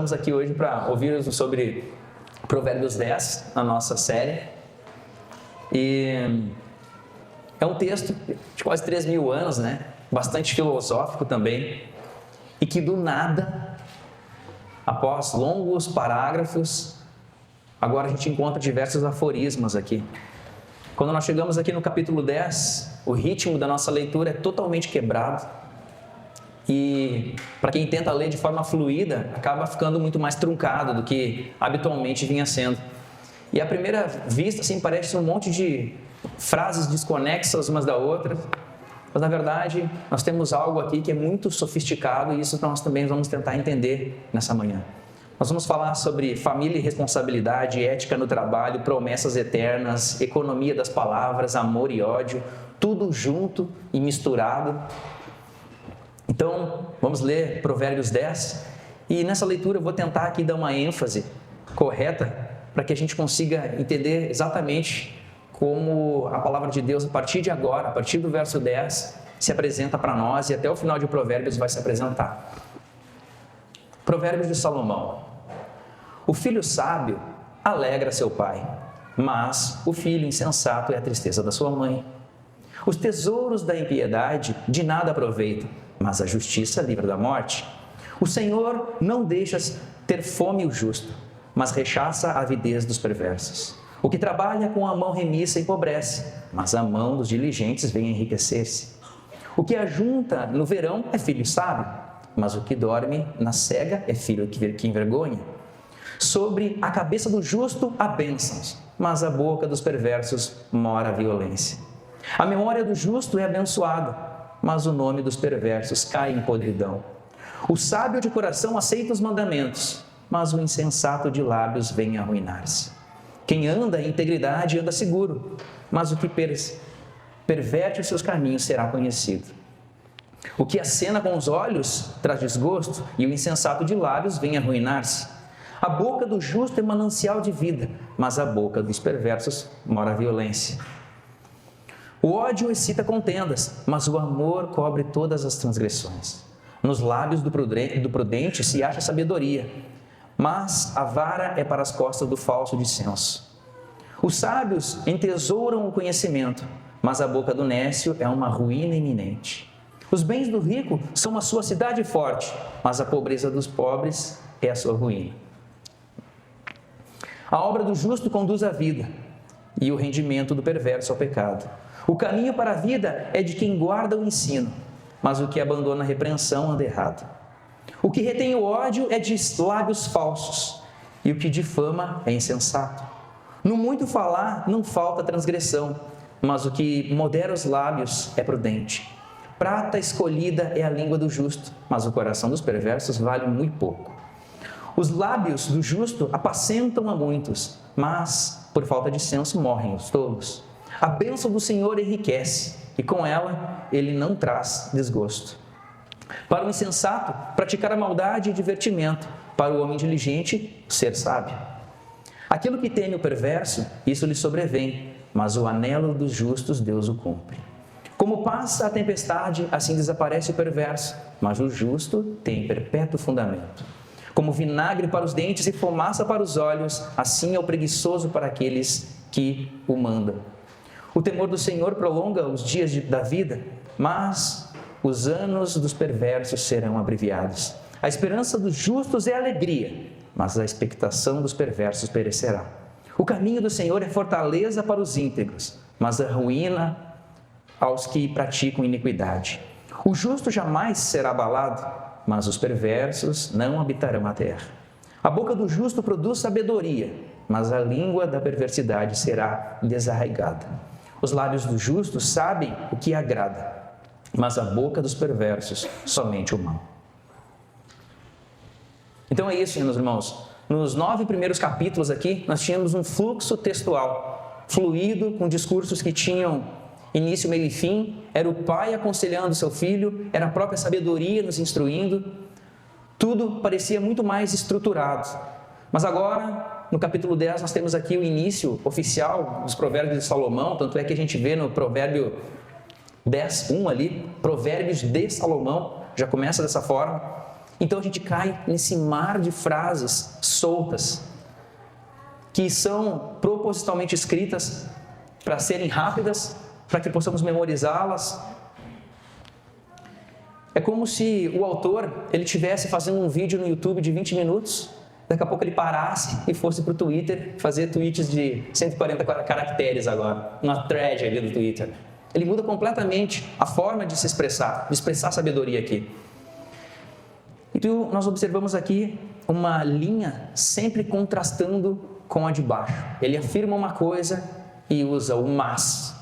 Estamos aqui hoje para ouvir sobre Provérbios 10, na nossa série. E é um texto de quase 3.000 anos, né? Bastante filosófico também. E que do nada, após longos parágrafos, agora a gente encontra diversos aforismos aqui. Quando nós chegamos aqui no capítulo 10, o ritmo da nossa leitura é totalmente quebrado. E para quem tenta ler de forma fluida, acaba ficando muito mais truncado do que habitualmente vinha sendo. E à primeira vista, assim, parece um monte de frases desconexas umas da outra, mas na verdade nós temos algo aqui que é muito sofisticado e isso nós também vamos tentar entender nessa manhã. Nós vamos falar sobre família e responsabilidade, ética no trabalho, promessas eternas, economia das palavras, amor e ódio, tudo junto e misturado. Então, vamos ler Provérbios 10 e nessa leitura eu vou tentar aqui dar uma ênfase correta para que a gente consiga entender exatamente como a palavra de Deus, a partir de agora, a partir do verso 10, se apresenta para nós e até o final de Provérbios vai se apresentar. Provérbios de Salomão. O filho sábio alegra seu pai, mas o filho insensato é a tristeza da sua mãe. Os tesouros da impiedade de nada aproveitam, mas a justiça livra da morte. O Senhor não deixa ter fome o justo, mas rechaça a avidez dos perversos. O que trabalha com a mão remissa empobrece, mas a mão dos diligentes vem enriquecer-se. O que ajunta no verão é filho sábio, mas o que dorme na cega é filho que envergonha. Sobre a cabeça do justo há bênçãos, mas a boca dos perversos mora a violência. A memória do justo é abençoada, mas o nome dos perversos cai em podridão. O sábio de coração aceita os mandamentos, mas o insensato de lábios vem a arruinar-se. Quem anda em integridade anda seguro, mas o que perverte os seus caminhos será conhecido. O que acena com os olhos traz desgosto, e o insensato de lábios vem a arruinar-se. A boca do justo é manancial de vida, mas a boca dos perversos mora a violência. O ódio excita contendas, mas o amor cobre todas as transgressões. Nos lábios do prudente se acha sabedoria, mas a vara é para as costas do falso dissenso. Os sábios entesouram o conhecimento, mas a boca do nécio é uma ruína iminente. Os bens do rico são a sua cidade forte, mas a pobreza dos pobres é a sua ruína. A obra do justo conduz à vida, e o rendimento do perverso ao pecado. O caminho para a vida é de quem guarda o ensino, mas o que abandona a repreensão anda errado. O que retém o ódio é de lábios falsos, e o que difama é insensato. No muito falar não falta transgressão, mas o que modera os lábios é prudente. Prata escolhida é a língua do justo, mas o coração dos perversos vale muito pouco. Os lábios do justo apacentam a muitos, mas por falta de senso morrem os tolos. A bênção do Senhor enriquece, e com ela ele não traz desgosto. Para o insensato, praticar a maldade e divertimento, para o homem diligente, ser sábio. Aquilo que teme o perverso, isso lhe sobrevém, mas o anelo dos justos Deus o cumpre. Como passa a tempestade, assim desaparece o perverso, mas o justo tem perpétuo fundamento. Como vinagre para os dentes e fumaça para os olhos, assim é o preguiçoso para aqueles que o mandam. O temor do Senhor prolonga os dias da vida, mas os anos dos perversos serão abreviados. A esperança dos justos é alegria, mas a expectação dos perversos perecerá. O caminho do Senhor é fortaleza para os íntegros, mas a ruína aos que praticam iniquidade. O justo jamais será abalado, mas os perversos não habitarão a terra. A boca do justo produz sabedoria, mas a língua da perversidade será desarraigada. Os lábios do justo sabem o que agrada, mas a boca dos perversos somente o mal. Então é isso, meus irmãos. Nos 9 primeiros capítulos aqui, nós tínhamos um fluxo textual, fluido, com discursos que tinham início, meio e fim. Era o pai aconselhando seu filho, era a própria sabedoria nos instruindo. Tudo parecia muito mais estruturado. Mas agora, no capítulo 10, nós temos aqui o início oficial dos Provérbios de Salomão, tanto é que a gente vê no Provérbio 10:1 ali, Provérbios de Salomão, já começa dessa forma. Então a gente cai nesse mar de frases soltas, que são propositalmente escritas para serem rápidas, para que possamos memorizá-las. É como se o autor ele estivesse fazendo um vídeo no YouTube de 20 minutos, daqui a pouco ele parasse e fosse para o Twitter fazer tweets de 140 caracteres agora, uma thread ali do Twitter. Ele muda completamente a forma de se expressar, de expressar sabedoria aqui. Então nós observamos aqui uma linha sempre contrastando com a de baixo. Ele afirma uma coisa e usa o mas,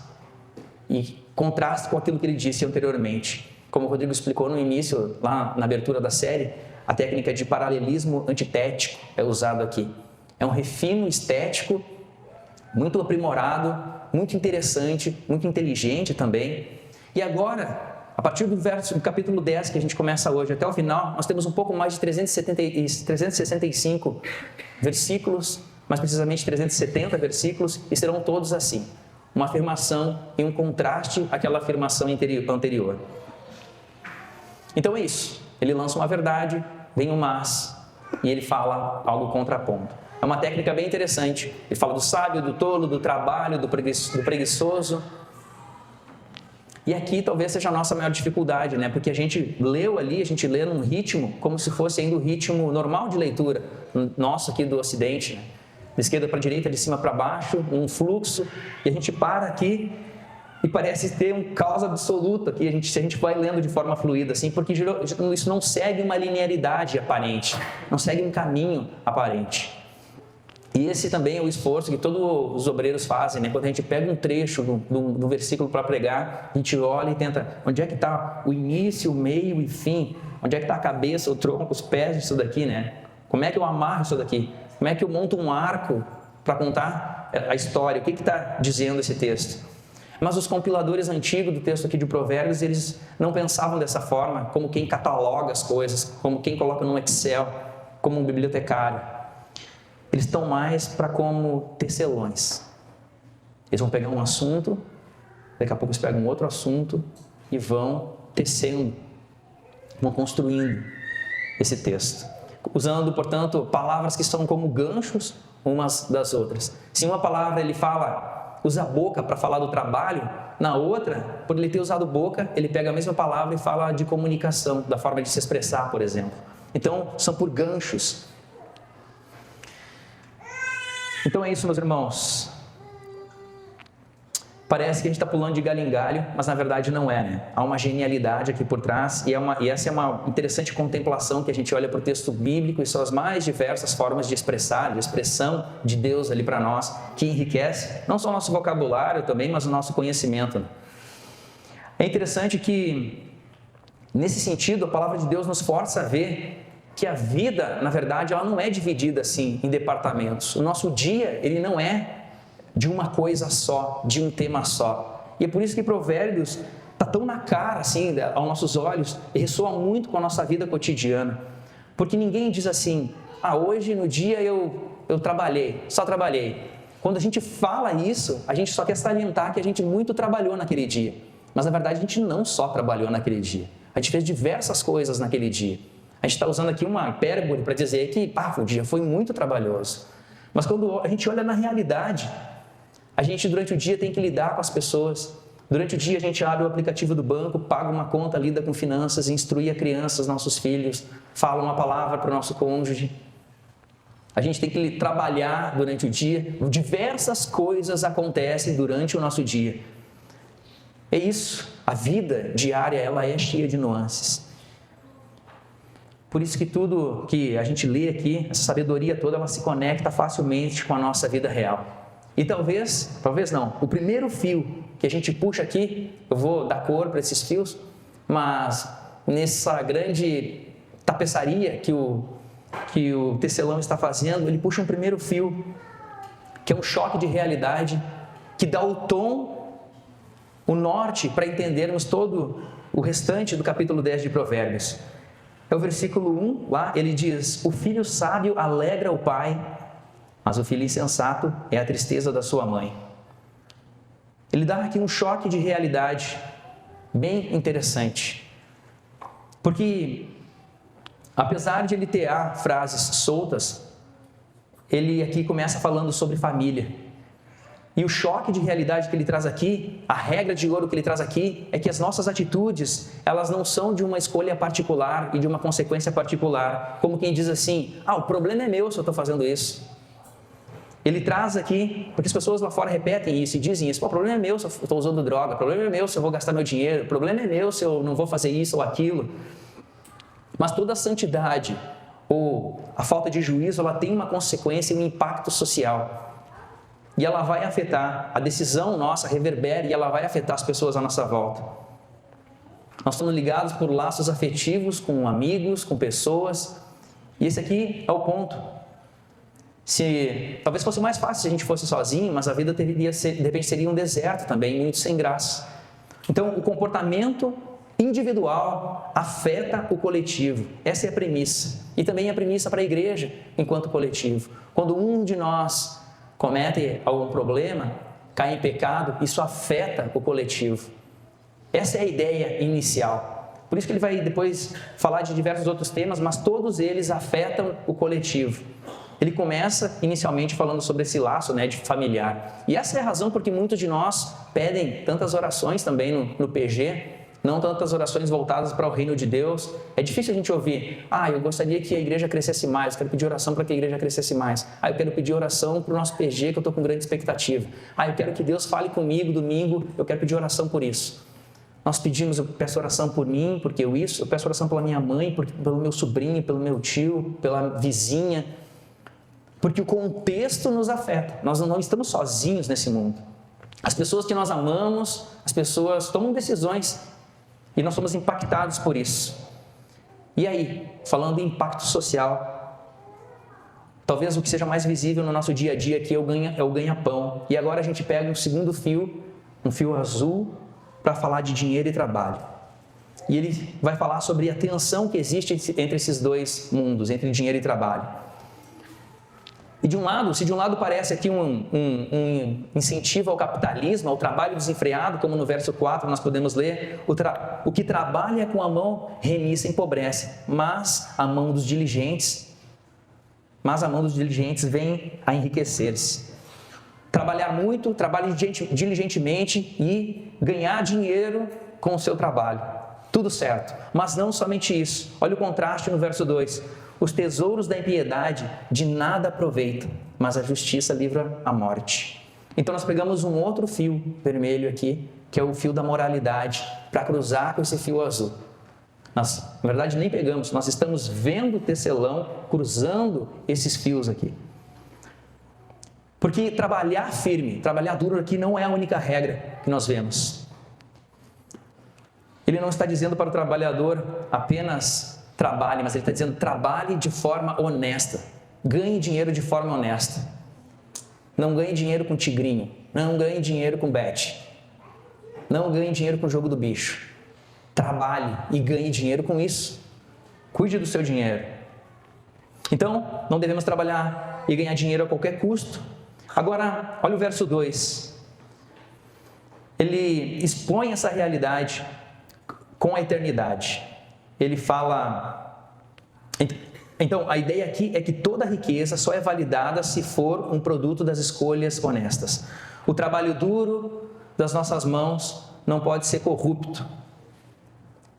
e contrasta com aquilo que ele disse anteriormente. Como o Rodrigo explicou no início, lá na abertura da série, a técnica de paralelismo antitético é usada aqui. É um refino estético muito aprimorado, muito interessante, muito inteligente também. E agora, a partir do capítulo 10 que a gente começa hoje até o final, nós temos um pouco mais de 365 versículos, mais precisamente 370 versículos, e serão todos assim, uma afirmação e um contraste àquela afirmação anterior. Então é isso, ele lança uma verdade, vem um mas, e ele fala algo contraponto. É uma técnica bem interessante, ele fala do sábio, do tolo, do trabalho, do preguiçoso. E aqui talvez seja a nossa maior dificuldade, né? Porque a gente leu ali, a gente lê num ritmo como se fosse ainda o ritmo normal de leitura, nosso aqui do Ocidente, né? De esquerda para a direita, de cima para baixo, um fluxo, e a gente para aqui e parece ter um caos absoluto aqui, se a gente vai lendo de forma fluida, assim, porque isso não segue uma linearidade aparente, não segue um caminho aparente. E esse também é o esforço que todos os obreiros fazem, né? Quando a gente pega um trecho do versículo para pregar, a gente olha e tenta, onde é que está o início, o meio e fim? Onde é que está a cabeça, o tronco, os pés disso daqui, né? Como é que eu amarro isso daqui? Como é que eu monto um arco para contar a história? O que está dizendo esse texto? Mas os compiladores antigos do texto aqui de Provérbios, eles não pensavam dessa forma, como quem cataloga as coisas, como quem coloca no Excel, como um bibliotecário. Eles estão mais para como tecelões. Eles vão pegar um assunto, daqui a pouco eles pegam outro assunto e vão tecendo, vão construindo esse texto. Usando, portanto, palavras que são como ganchos umas das outras. Se uma palavra ele usa a boca para falar do trabalho, na outra, por ele ter usado boca, ele pega a mesma palavra e fala de comunicação, da forma de se expressar, por exemplo. Então, são por ganchos. Então é isso, meus irmãos. Parece que a gente está pulando de galho em galho, mas na verdade não é, né? Há uma genialidade aqui por trás e essa é uma interessante contemplação que a gente olha para o texto bíblico e são as mais diversas formas de expressar, de expressão de Deus ali para nós, que enriquece não só o nosso vocabulário também, mas o nosso conhecimento. É interessante que, nesse sentido, a palavra de Deus nos força a ver que a vida, na verdade, ela não é dividida assim em departamentos. O nosso dia, ele não é de uma coisa só, de um tema só. E é por isso que Provérbios está tão na cara, assim, aos nossos olhos, e ressoa muito com a nossa vida cotidiana. Porque ninguém diz assim, hoje no dia eu trabalhei, só trabalhei. Quando a gente fala isso, a gente só quer salientar que a gente muito trabalhou naquele dia. Mas na verdade a gente não só trabalhou naquele dia, a gente fez diversas coisas naquele dia. A gente está usando aqui uma hipérbole para dizer que o dia foi muito trabalhoso. Mas quando a gente olha na realidade, a gente durante o dia tem que lidar com as pessoas. Durante o dia a gente abre o aplicativo do banco, paga uma conta, lida com finanças, instrui a criança, os nossos filhos, fala uma palavra para o nosso cônjuge. A gente tem que trabalhar durante o dia. Diversas coisas acontecem durante o nosso dia. É isso. A vida diária ela é cheia de nuances. Por isso que tudo que a gente lê aqui, essa sabedoria toda, ela se conecta facilmente com a nossa vida real. E talvez não, o primeiro fio que a gente puxa aqui, eu vou dar cor para esses fios, mas nessa grande tapeçaria que o tecelão está fazendo, ele puxa um primeiro fio, que é um choque de realidade, que dá o tom, o norte para entendermos todo o restante do capítulo 10 de Provérbios. É o versículo 1, lá ele diz, o filho sábio alegra o pai, mas o filho insensato é a tristeza da sua mãe. Ele dá aqui um choque de realidade bem interessante. Porque Apesar de ele ter frases soltas, ele aqui começa falando sobre família. E o choque de realidade que ele traz aqui, a regra de ouro que ele traz aqui, é que as nossas atitudes, elas não são de uma escolha particular e de uma consequência particular. Como quem diz assim, o problema é meu se eu estou fazendo isso. Ele traz aqui, porque as pessoas lá fora repetem isso e dizem isso, o problema é meu se eu estou usando droga, o problema é meu se eu vou gastar meu dinheiro, o problema é meu se eu não vou fazer isso ou aquilo. Mas toda a santidade ou a falta de juízo, ela tem uma consequência e um impacto social. E ela vai afetar, a decisão nossa reverbera e ela vai afetar as pessoas à nossa volta. Nós estamos ligados por laços afetivos com amigos, com pessoas, e esse aqui é o ponto. Talvez fosse mais fácil se a gente fosse sozinho, mas a vida de repente seria um deserto também, muito sem graça. Então, o comportamento individual afeta o coletivo. Essa é a premissa. E também a premissa para a igreja enquanto coletivo. Quando um de nós comete algum problema, cai em pecado, isso afeta o coletivo. Essa é a ideia inicial. Por isso que ele vai depois falar de diversos outros temas, mas todos eles afetam o coletivo. Ele começa inicialmente falando sobre esse laço, de familiar. E essa é a razão porque muitos de nós pedem tantas orações também no PG, não tantas orações voltadas para o reino de Deus. É difícil a gente ouvir, eu gostaria que a igreja crescesse mais, eu quero pedir oração para que a igreja crescesse mais. Eu quero pedir oração para o nosso PG, que eu estou com grande expectativa. Eu quero que Deus fale comigo domingo, eu quero pedir oração por isso. Nós pedimos, eu peço oração por mim, porque eu peço oração pela minha mãe, pelo meu sobrinho, pelo meu tio, pela vizinha, porque o contexto nos afeta. Nós não estamos sozinhos nesse mundo. As pessoas que nós amamos, as pessoas tomam decisões e nós somos impactados por isso. E aí, falando em impacto social, talvez o que seja mais visível no nosso dia a dia aqui é o ganha-pão. E agora a gente pega um segundo fio, um fio azul, para falar de dinheiro e trabalho. E ele vai falar sobre a tensão que existe entre esses dois mundos, entre dinheiro e trabalho. E se de um lado parece aqui um incentivo ao capitalismo, ao trabalho desenfreado, como no verso 4 nós podemos ler, o que trabalha com a mão remissa empobrece, mas a mão dos diligentes vem a enriquecer-se. Trabalhar muito, trabalhe diligentemente e ganhar dinheiro com o seu trabalho. Tudo certo, mas não somente isso. Olha o contraste no verso 2. Os tesouros da impiedade de nada aproveitam, mas a justiça livra a morte. Então nós pegamos um outro fio vermelho aqui, que é o fio da moralidade, para cruzar com esse fio azul. Nós, na verdade, nem pegamos, nós estamos vendo o tecelão cruzando esses fios aqui. Porque trabalhar firme, trabalhar duro aqui não é a única regra que nós vemos. Ele não está dizendo para o trabalhador apenas trabalhe, mas ele está dizendo trabalhe de forma honesta, ganhe dinheiro de forma honesta. Não ganhe dinheiro com tigrinho, não ganhe dinheiro com bet, não ganhe dinheiro com o jogo do bicho. Trabalhe e ganhe dinheiro com isso. Cuide do seu dinheiro. Então, não devemos trabalhar e ganhar dinheiro a qualquer custo. Agora, olha o verso 2. Ele expõe essa realidade com a eternidade. Ele fala... Então, a ideia aqui é que toda riqueza só é validada se for um produto das escolhas honestas. O trabalho duro das nossas mãos não pode ser corrupto.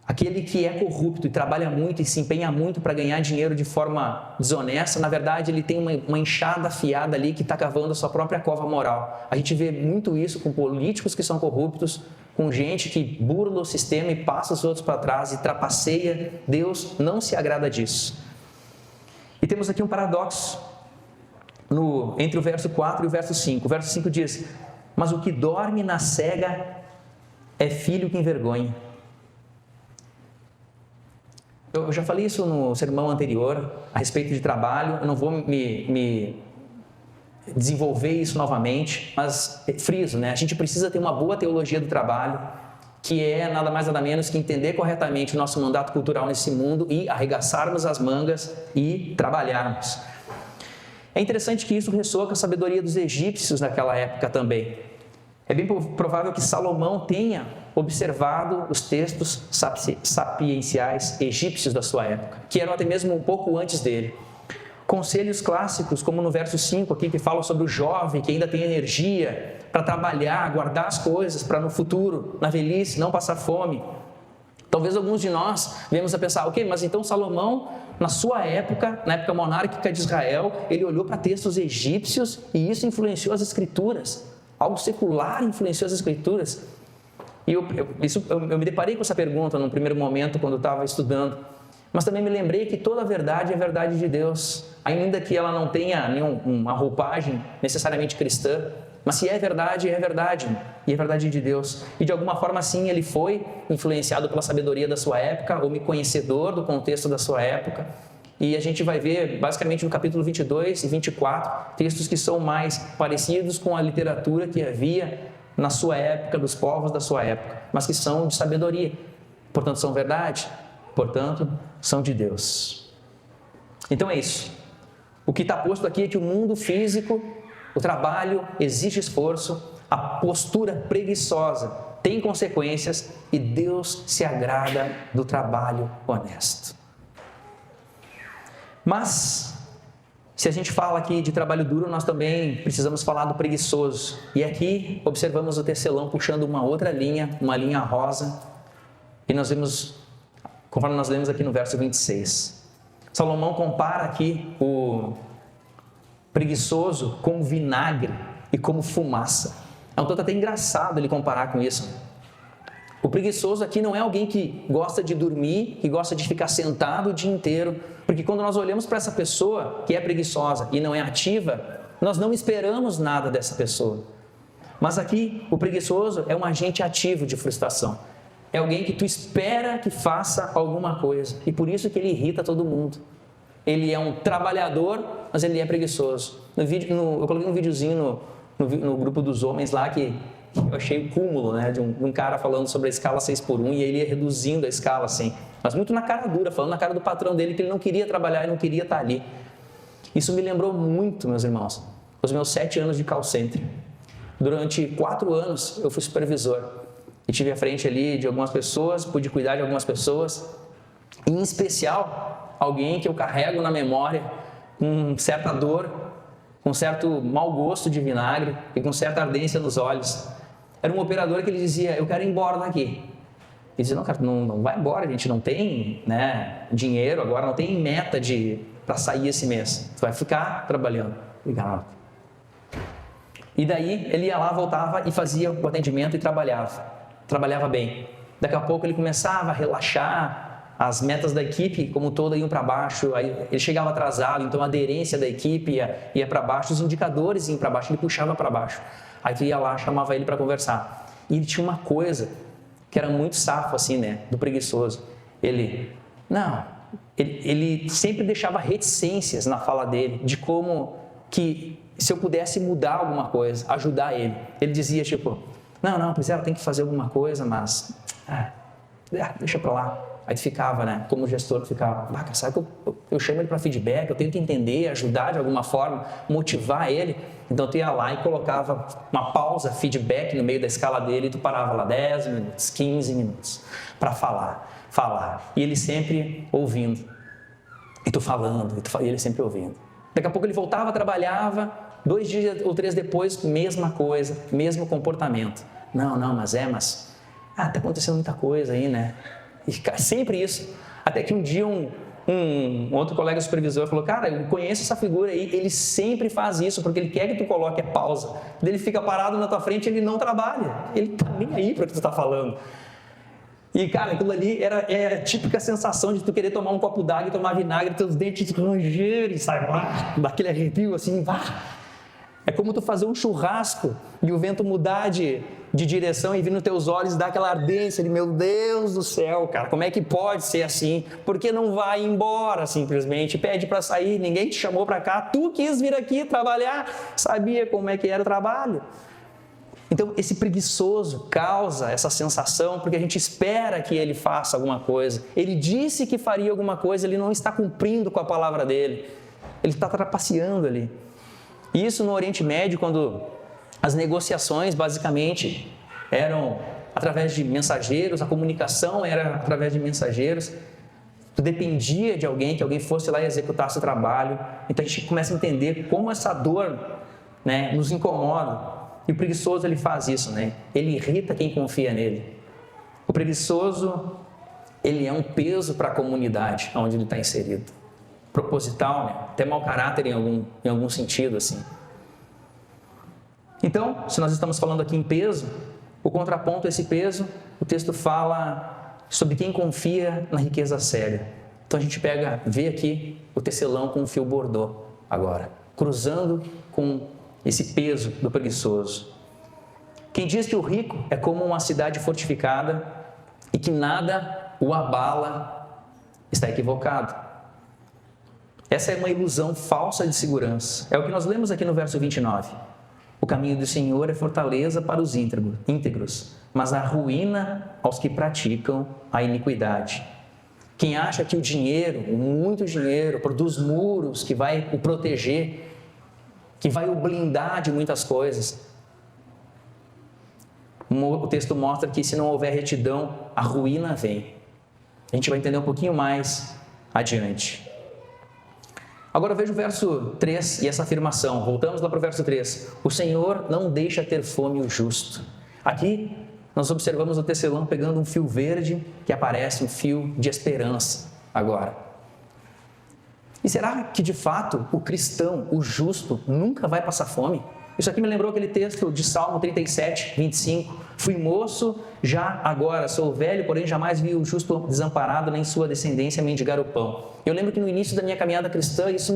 Aquele que é corrupto e trabalha muito e se empenha muito para ganhar dinheiro de forma desonesta, na verdade ele tem uma enxada afiada ali que está cavando a sua própria cova moral. A gente vê muito isso com políticos que são corruptos, com gente que burla o sistema e passa os outros para trás e trapaceia. Deus não se agrada disso. E temos aqui um paradoxo entre o verso 4 e o verso 5. O verso 5 diz: mas o que dorme na cega é filho que envergonha. Eu já falei isso no sermão anterior, a respeito de trabalho, eu não vou me desenvolver isso novamente, mas friso, a gente precisa ter uma boa teologia do trabalho, que é nada mais nada menos que entender corretamente o nosso mandato cultural nesse mundo e arregaçarmos as mangas e trabalharmos. É interessante que isso ressoa com a sabedoria dos egípcios naquela época também. é bem provável que Salomão tenha observado os textos sapienciais egípcios da sua época, que eram até mesmo um pouco antes dele. Conselhos clássicos, como no verso 5 aqui, que fala sobre o jovem que ainda tem energia para trabalhar, guardar as coisas, para no futuro, na velhice, não passar fome. Talvez alguns de nós venhamos a pensar, ok, mas então Salomão, na sua época, na época monárquica de Israel, ele olhou para textos egípcios e isso influenciou as Escrituras. Algo secular influenciou as Escrituras. E eu me deparei com essa pergunta num primeiro momento, quando eu estava estudando. Mas também me lembrei que toda a verdade é verdade de Deus, ainda que ela não tenha nenhuma roupagem necessariamente cristã. Mas se é verdade, e é verdade de Deus. E de alguma forma, sim, ele foi influenciado pela sabedoria da sua época, ou conhecedor do contexto da sua época. E a gente vai ver, basicamente, no capítulo 22 e 24, textos que são mais parecidos com a literatura que havia na sua época, dos povos da sua época, mas que são de sabedoria. Portanto, são verdade. Portanto, são de Deus. Então é isso. O que está posto aqui é que o mundo físico, o trabalho exige esforço, a postura preguiçosa tem consequências e Deus se agrada do trabalho honesto. Mas, se a gente fala aqui de trabalho duro, nós também precisamos falar do preguiçoso. E aqui observamos o tecelão puxando uma outra linha, uma linha rosa, e nós vemos, conforme nós lemos aqui no verso 26. Salomão compara aqui o preguiçoso como vinagre e como fumaça. É um tanto até engraçado ele comparar com isso. O preguiçoso aqui não é alguém que gosta de dormir, que gosta de ficar sentado o dia inteiro, porque quando nós olhamos para essa pessoa que é preguiçosa e não é ativa, nós não esperamos nada dessa pessoa. Mas aqui o preguiçoso é um agente ativo de frustração. É alguém que tu espera que faça alguma coisa e por isso que ele irrita todo mundo. Ele é um trabalhador, mas ele é preguiçoso. Eu coloquei um videozinho no grupo dos homens lá que eu achei o cúmulo, né, de um cara falando sobre a escala 6x1 e ele ia reduzindo a escala assim, mas muito na cara dura, falando na cara do patrão dele que ele não queria trabalhar e não queria estar ali. Isso me lembrou muito, meus irmãos, os meus 7 anos de call center. Durante 4 anos eu fui supervisor e tive à frente ali de algumas pessoas, pude cuidar de algumas pessoas, e em especial alguém que eu carrego na memória com certa dor, com certo mau gosto de vinagre e com certa ardência nos olhos. Era um operador que ele dizia, eu quero ir embora daqui. Ele dizia, não, cara, não vai embora, a gente não tem, né, dinheiro agora, não tem meta para sair esse mês. Tu vai ficar trabalhando. Obrigado. E daí ele ia lá, voltava e fazia o atendimento e trabalhava bem. Daqui a pouco ele começava a relaxar, as metas da equipe como toda iam para baixo, aí ele chegava atrasado, então a aderência da equipe ia para baixo, os indicadores iam para baixo, ele puxava para baixo. Aí tu ia lá, chamava ele para conversar. E ele tinha uma coisa que era muito safo assim, né, do preguiçoso. Ele sempre deixava reticências na fala dele, de como que se eu pudesse mudar alguma coisa, ajudar ele. Ele dizia tipo, não, pois tem que fazer alguma coisa, mas deixa para lá. Aí tu ficava, né, como gestor, tu ficava, sabe que eu chamo ele para feedback, eu tento entender, ajudar de alguma forma, motivar ele. Então tu ia lá e colocava uma pausa, feedback no meio da escala dele e tu parava lá 10 minutos, 15 minutos para falar. E ele sempre ouvindo. E tu falando, e ele sempre ouvindo. Daqui a pouco ele voltava, trabalhava, 2 dias ou 3 depois, mesma coisa, mesmo comportamento. Mas tá acontecendo muita coisa aí, né? E sempre isso. Até que um dia um outro colega supervisor falou, cara, eu conheço essa figura aí, ele sempre faz isso, porque ele quer que tu coloque a pausa. Ele fica parado na tua frente e ele não trabalha. Ele tá nem aí para o que tu tá falando. E, cara, aquilo ali é a típica sensação de tu querer tomar um copo d'água e tomar vinagre, teus dentes rangerem, sabe? Daquele arrepio assim, É como tu fazer um churrasco e o vento mudar de direção e vir nos teus olhos e dar aquela ardência de, meu Deus do céu, cara, como é que pode ser assim? Por que não vai embora simplesmente? Pede para sair, ninguém te chamou para cá, tu quis vir aqui trabalhar, sabia como é que era o trabalho. Então, esse preguiçoso causa essa sensação porque a gente espera que ele faça alguma coisa. Ele disse que faria alguma coisa, ele não está cumprindo com a palavra dele. Ele está trapaceando ali. E isso no Oriente Médio, quando As negociações, basicamente, eram através de mensageiros, a comunicação era através de mensageiros. Tu dependia de alguém, que alguém fosse lá e executasse o trabalho. Então a gente começa a entender como essa dor, né, nos incomoda. E o preguiçoso, ele faz isso, né? Ele irrita quem confia nele. O preguiçoso, ele é um peso para a comunidade onde ele está inserido. Proposital, né? Até mau caráter em algum sentido, assim. Então, se nós estamos falando aqui em peso, o contraponto a esse peso, o texto fala sobre quem confia na riqueza séria. Então a gente vê aqui o tecelão com um fio bordô agora, cruzando com esse peso do preguiçoso. Quem diz que o rico é como uma cidade fortificada e que nada o abala, está equivocado. Essa é uma ilusão falsa de segurança. É o que nós lemos aqui no verso 29. O caminho do Senhor é fortaleza para os íntegros, mas a ruína aos que praticam a iniquidade. Quem acha que o dinheiro, muito dinheiro, produz muros que vai o proteger, que vai o blindar de muitas coisas. O texto mostra que se não houver retidão, a ruína vem. A gente vai entender um pouquinho mais adiante. Agora veja o verso 3 e essa afirmação. Voltamos lá para o verso 3. O Senhor não deixa ter fome o justo. Aqui nós observamos o tecelão pegando um fio verde que aparece um fio de esperança agora. E será que de fato o cristão, o justo, nunca vai passar fome? Isso aqui me lembrou aquele texto de Salmo 37, 25. Fui moço, já agora sou velho, porém jamais vi o justo desamparado, nem sua descendência mendigar o pão. Eu lembro que no início da minha caminhada cristã, isso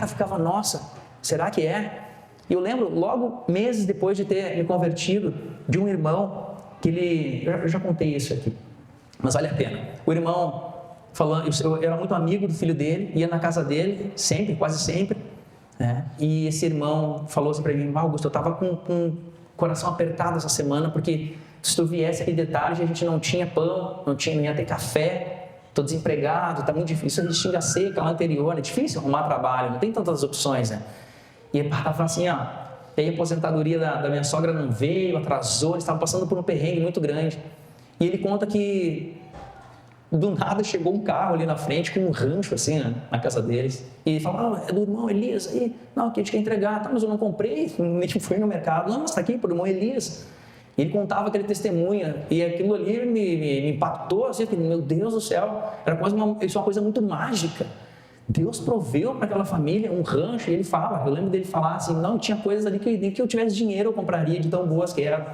ficava, nossa, será que é? E eu lembro, logo meses depois de ter me convertido, de um irmão, que eu já contei isso aqui, mas vale a pena. O irmão, eu era muito amigo do filho dele, ia na casa dele, sempre, quase sempre, né? E esse irmão falou assim para mim: Augusto, eu estava com o coração apertado essa semana, porque se tu viesse aqui de tarde, a gente não tinha pão, não ia ter café, estou desempregado, está muito difícil, a gente tinha seca lá anterior, é difícil arrumar trabalho, não tem tantas opções, né? E ele falava assim, aí a aposentadoria da minha sogra não veio, atrasou, eles estavam passando por um perrengue muito grande. E ele conta que do nada chegou um carro ali na frente com um rancho assim, né, na casa deles. E ele fala, é do irmão Elias aí? Não, que a gente quer entregar. Tá, mas eu não comprei, nem fui no mercado. Não, mas está aqui pro irmão Elias. E ele contava aquele testemunho e aquilo ali me impactou, assim, meu Deus do céu, era quase uma coisa muito mágica. Deus proveu para aquela família um rancho, e ele fala, eu lembro dele falar assim, não, tinha coisas ali que nem que eu tivesse dinheiro eu compraria, de tão boas que eram.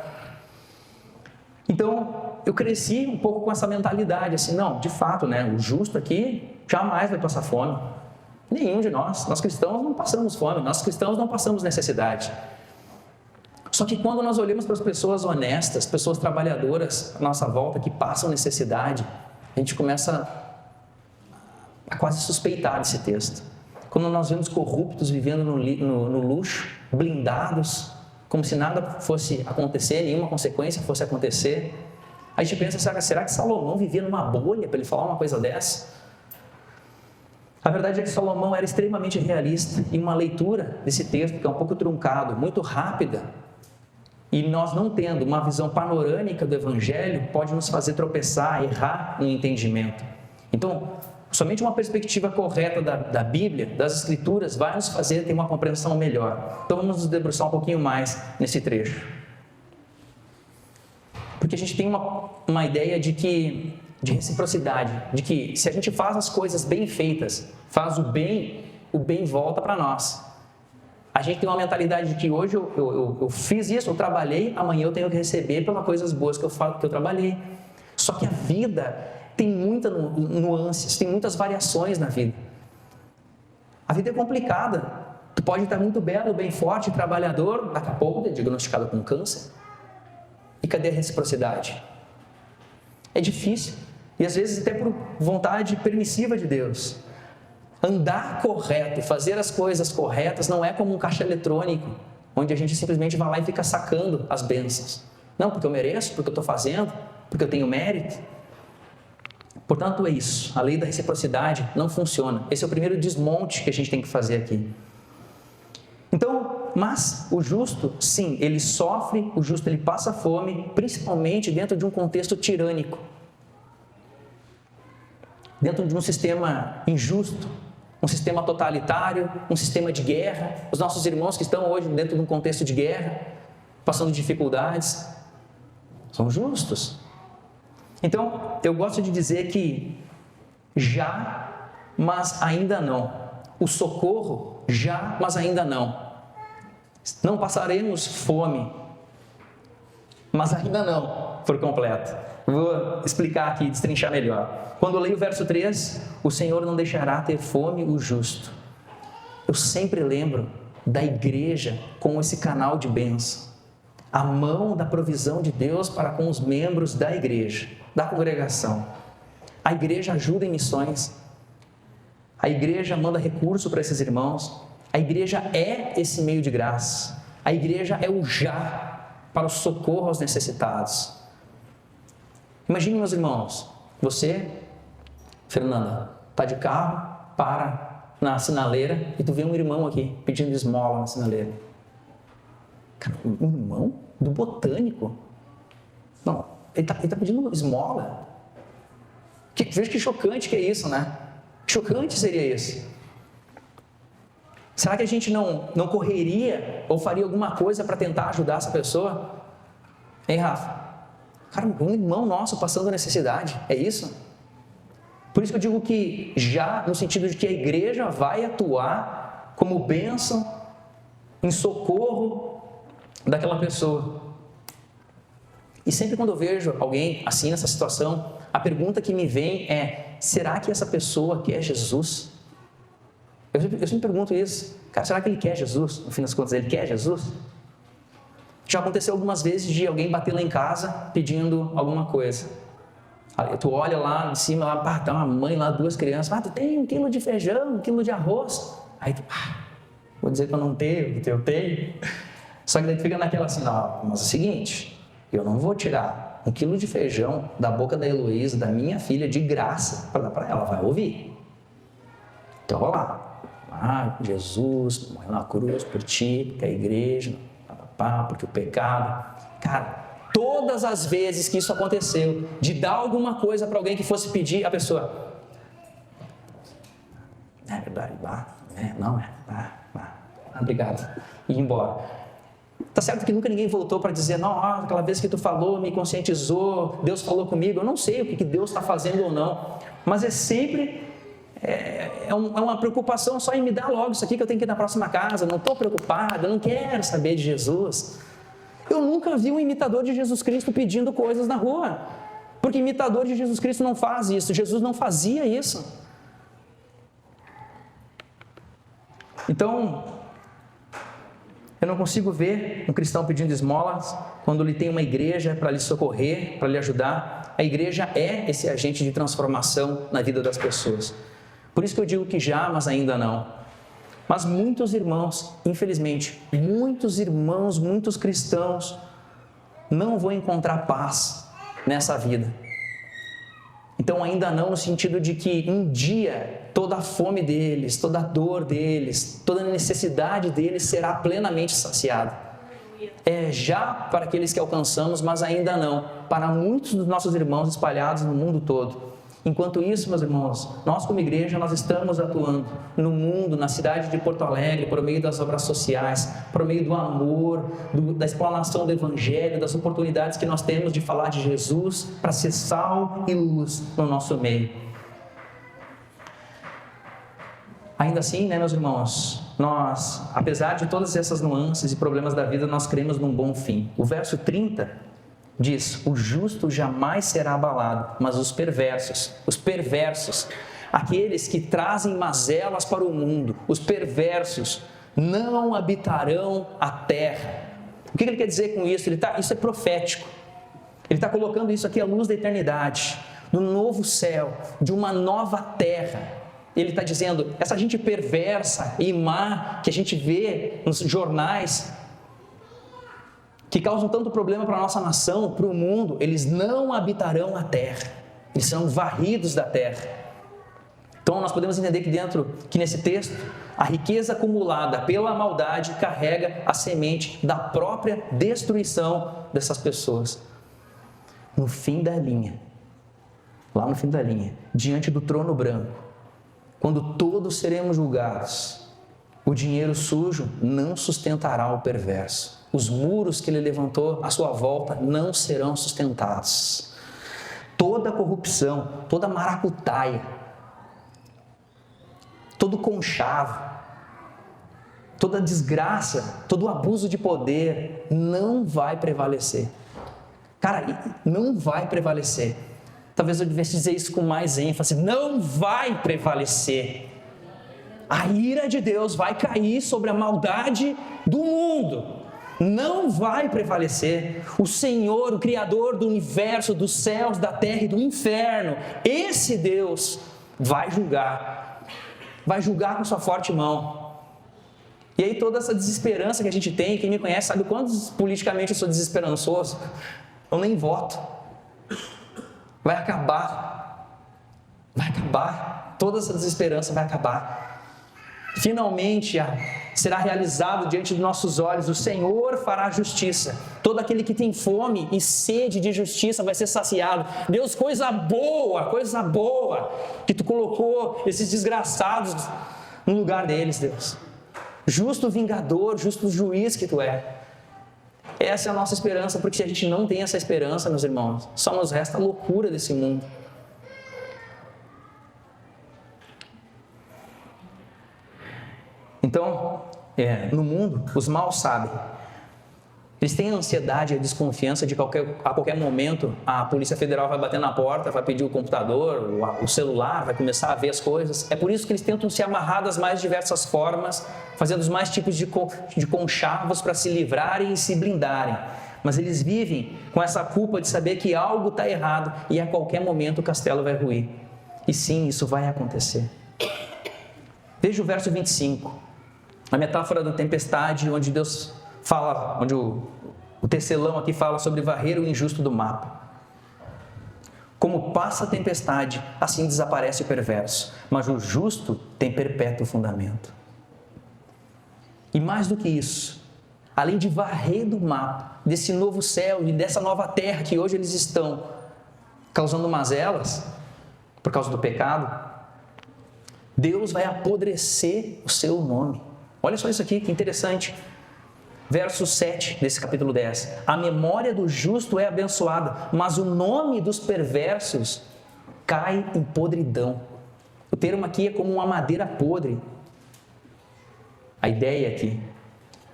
Então, eu cresci um pouco com essa mentalidade, assim, não, de fato, né, o justo aqui jamais vai passar fome. Nenhum de nós cristãos não passamos fome, nós cristãos não passamos necessidade. Só que quando nós olhamos para as pessoas honestas, pessoas trabalhadoras à nossa volta que passam necessidade, a gente começa a quase suspeitar desse texto. Quando nós vemos corruptos vivendo no luxo, blindados, como se nada fosse acontecer, nenhuma consequência fosse acontecer, a gente pensa, será que Salomão vivia numa bolha para ele falar uma coisa dessa? A verdade é que Salomão era extremamente realista e uma leitura desse texto, que é um pouco truncado, muito rápida, e nós não tendo uma visão panorâmica do Evangelho, pode nos fazer tropeçar, errar no entendimento. Então, somente uma perspectiva correta da Bíblia, das Escrituras, vai nos fazer ter uma compreensão melhor. Então vamos nos debruçar um pouquinho mais nesse trecho. Porque a gente tem uma ideia de reciprocidade, de que se a gente faz as coisas bem feitas, faz o bem volta para nós. A gente tem uma mentalidade de que hoje eu fiz isso, eu trabalhei, amanhã eu tenho que receber pelas coisas boas que eu trabalhei. Só que a vida tem muitas nuances, tem muitas variações na vida. A vida é complicada. Tu pode estar muito belo, bem forte, trabalhador, daqui a pouco é diagnosticado com câncer. E cadê a reciprocidade? É difícil. E às vezes até por vontade permissiva de Deus. Andar correto, fazer as coisas corretas, não é como um caixa eletrônico, onde a gente simplesmente vai lá e fica sacando as bênçãos. Não, porque eu mereço, porque eu estou fazendo, porque eu tenho mérito. Portanto, é isso. A lei da reciprocidade não funciona. Esse é o primeiro desmonte que a gente tem que fazer aqui. Então, Então, mas o justo, sim, ele sofre, o justo ele passa fome, principalmente dentro de um contexto tirânico, dentro de um sistema injusto, um sistema totalitário, um sistema de guerra. Os nossos irmãos que estão hoje dentro de um contexto de guerra, passando dificuldades, são justos. Então, eu gosto de dizer que já, mas ainda não. O socorro, já, mas ainda não. Não passaremos fome, mas ainda não, por completo. Vou explicar aqui, destrinchar melhor. Quando eu leio o verso 3, o Senhor não deixará ter fome o justo. Eu sempre lembro da igreja como esse canal de bênção. A mão da provisão de Deus para com os membros da igreja, da congregação. A igreja ajuda em missões. A igreja manda recurso para esses irmãos. A igreja é esse meio de graça. A igreja é o já para o socorro aos necessitados. Imagine, meus irmãos, você, Fernanda, está de carro, para na sinaleira e tu vê um irmão aqui pedindo esmola na sinaleira. Cara, um irmão do botânico? Não, ele tá pedindo esmola. Veja que chocante que é isso, né? Chocante seria isso. Será que a gente não correria ou faria alguma coisa para tentar ajudar essa pessoa? Hein, Rafa? Cara, um irmão nosso passando necessidade, é isso? Por isso que eu digo que já, no sentido de que a igreja vai atuar como bênção em socorro daquela pessoa. E sempre quando eu vejo alguém assim nessa situação, a pergunta que me vem é: será que essa pessoa quer Jesus? Eu sempre pergunto isso. Cara, será que ele quer Jesus? No fim das contas, ele quer Jesus? Já aconteceu algumas vezes de alguém bater lá em casa pedindo alguma coisa. Aí tu olha lá em cima, lá, tá uma mãe lá, 2 crianças. Tu tem 1 quilo de feijão, 1 quilo de arroz. Aí tu, vou dizer que eu não tenho, eu tenho. Só que daí tu fica naquela assim, não, mas é o seguinte, eu não vou tirar 1 quilo de feijão da boca da Heloísa, da minha filha, de graça, para dar para ela, vai ouvir. Então, olha lá. Jesus morreu na cruz por ti, porque a igreja, porque o pecado. Cara, todas as vezes que isso aconteceu, de dar alguma coisa para alguém que fosse pedir, a pessoa, é verdade, obrigado, e ir embora. Tá certo que nunca ninguém voltou para dizer, não, aquela vez que tu falou, me conscientizou, Deus falou comigo. Eu não sei o que Deus está fazendo ou não, mas é sempre uma preocupação só em me dar logo isso aqui que eu tenho que ir na próxima casa. Não estou preocupado, eu não quero saber de Jesus. Eu nunca vi um imitador de Jesus Cristo pedindo coisas na rua, porque imitador de Jesus Cristo não faz isso. Jesus não fazia isso. Então, eu não consigo ver um cristão pedindo esmolas quando ele tem uma igreja para lhe socorrer, para lhe ajudar. A igreja é esse agente de transformação na vida das pessoas. Por isso que eu digo que já, mas ainda não. Mas muitos irmãos, infelizmente, muitos cristãos não vão encontrar paz nessa vida. Então ainda não no sentido de que um dia toda a fome deles, toda a dor deles, toda a necessidade deles será plenamente saciada. É já para aqueles que alcançamos, mas ainda não para muitos dos nossos irmãos espalhados no mundo todo. Enquanto isso, meus irmãos, nós como igreja, nós estamos atuando no mundo, na cidade de Porto Alegre, por meio das obras sociais, por meio do amor, da explanação do Evangelho, das oportunidades que nós temos de falar de Jesus para ser sal e luz no nosso meio. Ainda assim, meus irmãos, nós, apesar de todas essas nuances e problemas da vida, nós cremos num bom fim. O verso 30 diz, o justo jamais será abalado, mas os perversos, aqueles que trazem mazelas para o mundo, os perversos não habitarão a terra. O que ele quer dizer com isso? Isso é profético. Ele está colocando isso aqui à luz da eternidade, no novo céu, de uma nova terra. Ele está dizendo, essa gente perversa e má que a gente vê nos jornais, que causam tanto problema para a nossa nação, para o mundo, eles não habitarão a terra, eles serão varridos da terra. Então nós podemos entender que nesse texto, a riqueza acumulada pela maldade carrega a semente da própria destruição dessas pessoas. No fim da linha, lá no fim da linha, diante do trono branco, quando todos seremos julgados, o dinheiro sujo não sustentará o perverso. Os muros que ele levantou à sua volta não serão sustentados. Toda corrupção, toda maracutaia, todo conchavo, toda desgraça, todo abuso de poder não vai prevalecer. Cara, não vai prevalecer. Talvez eu devesse dizer isso com mais ênfase. Não vai prevalecer. A ira de Deus vai cair sobre a maldade do mundo. Não vai prevalecer. O Senhor, o Criador do universo, dos céus, da terra e do inferno, esse Deus vai julgar. Vai julgar com sua forte mão. E aí toda essa desesperança que a gente tem, quem me conhece sabe quantos politicamente eu sou desesperançoso. Eu nem voto. Vai acabar. Vai acabar. Toda essa desesperança vai acabar. Finalmente será realizado diante dos nossos olhos. O Senhor fará justiça. Todo aquele que tem fome e sede de justiça vai ser saciado. Deus, coisa boa, que Tu colocou esses desgraçados no lugar deles, Deus. Justo vingador, justo juiz que Tu é. Essa é a nossa esperança, porque se a gente não tem essa esperança, meus irmãos, só nos resta a loucura desse mundo. Então, no mundo, os maus sabem. Eles têm a ansiedade e a desconfiança de a qualquer momento a Polícia Federal vai bater na porta, vai pedir o computador, o celular, vai começar a ver as coisas. É por isso que eles tentam se amarrar das mais diversas formas, fazendo os mais tipos de conchavos para se livrarem e se blindarem. Mas eles vivem com essa culpa de saber que algo está errado e a qualquer momento o castelo vai ruir. E sim, isso vai acontecer. Veja o verso 25. A metáfora da tempestade, onde Deus fala, onde o tecelão aqui fala sobre varrer o injusto do mapa. Como passa a tempestade, assim desaparece o perverso, mas o justo tem perpétuo fundamento. E mais do que isso, além de varrer do mapa, desse novo céu e dessa nova terra que hoje eles estão causando mazelas, por causa do pecado, Deus vai apodrecer o seu nome. Olha só isso aqui, que interessante. Verso 7 desse capítulo 10. A memória do justo é abençoada, mas o nome dos perversos cai em podridão. O termo aqui é como uma madeira podre. A ideia aqui.